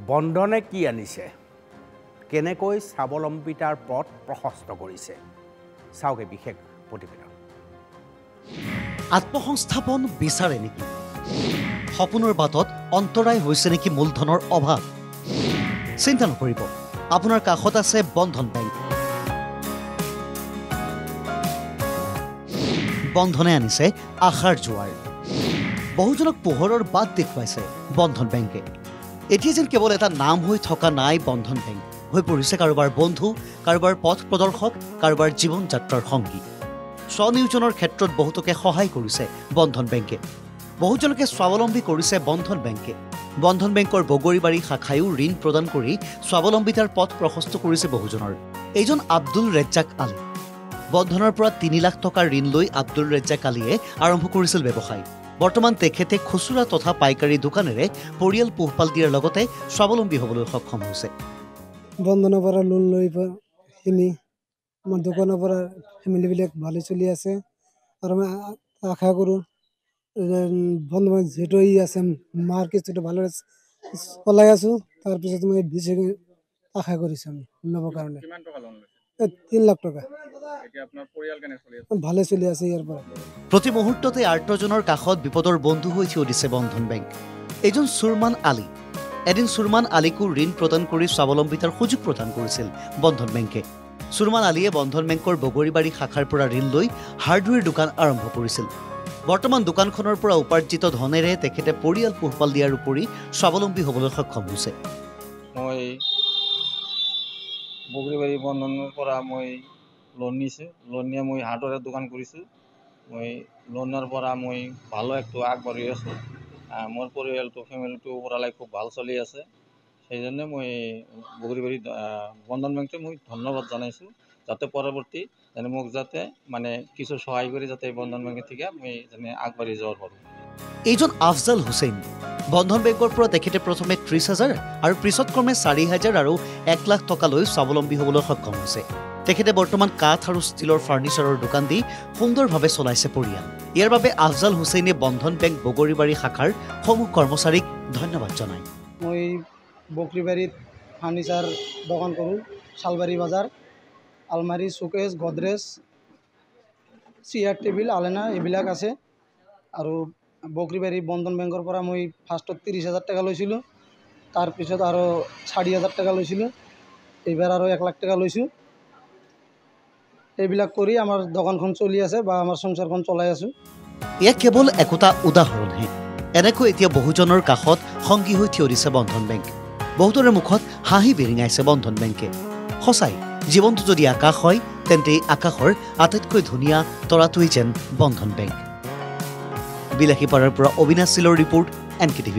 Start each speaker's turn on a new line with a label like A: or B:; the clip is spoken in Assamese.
A: বন্ধনে কি আনিছে কেনেকৈ স্বাৱলম্বিতাৰ পথ প্ৰশস্ত কৰিছে চাওকে বিশেষ প্ৰতিবেদন
B: আত্মসংস্থাপন বিচাৰে নেকি সপোনৰ বাটত অন্তৰায় হৈছে নেকি মূলধনৰ অভাৱ চিন্তা নকৰিব আপোনাৰ কাষত আছে বন্ধন বেংক বন্ধনে আনিছে আশাৰ জোৱাৰ বহুজনক পোহৰৰ বাট দেখুৱাইছে বন্ধন বেংকে এতিয়া যেন কেৱল এটা নাম হৈ থকা নাই বন্ধন বেংক হৈ পৰিছে কাৰোবাৰ বন্ধু কাৰোবাৰ পথ প্ৰদৰ্শক কাৰোবাৰ জীৱন যাত্ৰাৰ সংগী স্বনিয়োজনৰ ক্ষেত্ৰত বহুতকে সহায় কৰিছে বন্ধন বেংকে বহুজনকে স্বাৱলম্বী কৰিছে বন্ধন বেংকে বন্ধন বেংকৰ বগৰীবাৰী শাখায়ো ঋণ প্ৰদান কৰি স্বাৱলম্বিতাৰ পথ প্ৰশস্ত কৰিছে বহুজনৰ এইজন আব্দুল ৰেজ্জাক আলী বন্ধনৰ পৰা ৩ লাখ টকাৰ ঋণ লৈ আব্দুল ৰেজ্জাক আলীয়ে আৰম্ভ কৰিছিল ব্যৱসায় বৰ্তমান তেখেতে খুচুৰা তথা পাইকাৰী দোকানেৰে পৰিয়াল পোহপাল দিয়াৰ লগতে স্বাৱলম্বী হ'বলৈ সক্ষম হৈছে
C: বন্ধনৰ পৰা লোন লৈ কিনি আমাৰ দোকানৰ পৰা ফেমিলিবিলাক ভালে চলি আছে আৰু মই আশা কৰোঁ বন্ধন যেটো আছে মাৰ্কেটটো ভালো চলাই আছোঁ তাৰপিছত মই বেছিকৈ আশা কৰিছোঁ ল'বৰ কাৰণে 3 লাখ টকা এতিয়া আপোনাৰ পৰিয়াল কেনে চলি আছে ভালে চলি আছে ইয়াৰ পৰা
B: প্ৰতি মুহূৰ্ততে আৰ্তজনৰ কাষত বিপদৰ বন্ধু হৈ থিয় দিছে বন্ধন বেংক এইজন সুৰমান আলী এদিন সুৰমান আলীকো ঋণ প্ৰদান কৰি স্বাৱলম্বিতাৰ সুযোগ প্ৰদান কৰিছিল বন্ধন বেংকে সুৰমান আলীয়ে বন্ধন বেংকৰ বগৰীবাৰী শাখাৰ পৰা ঋণ লৈ হাৰ্ডৱেৰ দোকান আৰম্ভ কৰিছিল বৰ্তমান দোকানখনৰ পৰা উপাৰ্জিত ধনেৰে তেখেতে পৰিয়াল পোহপাল দিয়াৰ উপৰি স্বাৱলম্বী হ'বলৈ সক্ষম হৈছে
D: মই বগৰীবাৰী বন্ধনৰ পৰা মই লোন নিছোঁ লোন নিয়ে মই হাৰ্ডৱেৰ দোকান কৰিছোঁ মই লোনৰ পৰা মই ভালো একটু আগবাঢ়ি আছোঁ মোৰ পৰিয়ালটো ফেমিলিটো ওপৰলৈ খুব ভাল চলি আছে সেইজন্য মই বগৰীবাৰী বন্ধন বেংকটো মই ধন্যবাদ জনাইছোঁ যাতে পৰৱৰ্তী যেনে মোক যাতে মানে কিছু সহায় কৰি যাতে বন্ধন বেংকে থেকে মই যেনে আগবাঢ়ি যাব পাৰোঁ
B: এইজন আফজাল হুছেইন বন্ধন বেংকৰ পৰা তেখেতে প্ৰথমে 30,000 আৰু পিছত ক্ৰমে 4,000 আৰু 1 লাখ টকা লৈ স্বাৱলম্বী হ'বলৈ সক্ষম হৈছে তেখেতে বৰ্তমান কাঠ আৰু ষ্টিলৰ ফাৰ্নিচাৰৰ দোকান দি সুন্দৰভাৱে চলাইছে পৰিয়াল ইয়াৰ বাবে আফজাল হুছেইনে বন্ধন বেংক বগৰীবাৰী শাখাৰ সমূহ কৰ্মচাৰীক ধন্যবাদ জনায়
C: মই বগৰীবাৰীত ফাৰ্নিচাৰ দোকান কৰোঁ শালবাৰী বজাৰ আলমাৰী শোকেছ গডৰেজ চেয়াৰ টেবিল আলনা এইবিলাক আছে আৰু বগৰীবাৰী বন্ধন বেংকৰ পৰা মই ফাৰ্ষ্টত 30,000 টকা লৈছিলোঁ তাৰপিছত আৰু 4,000 টকা লৈছিলোঁ এইবাৰ আৰু 1 লাখ টকা লৈছোঁ এইবিলাক কৰি আমাৰ দোকানখন চলি আছে বা আমাৰ সংসাৰখন চলাই আছোঁ
B: এয়া কেৱল একোটা উদাহৰণহে এনেকৈ এতিয়া বহুজনৰ কাষত সংগী হৈ থিয় দিছে বন্ধন বেংক বহুতৰে মুখত হাঁহি বিৰিঙাইছে বন্ধন বেংকে সঁচাই জীৱনটো যদি আকাশ হয় তেন্তে আকাশৰ আটাইতকৈ ধুনীয়া তৰাটোৱেই যেন বন্ধন বেংক বিলাসীপাৰাৰ পৰা অবিনাশ চিলৰ ৰিপৰ্ট NKTV+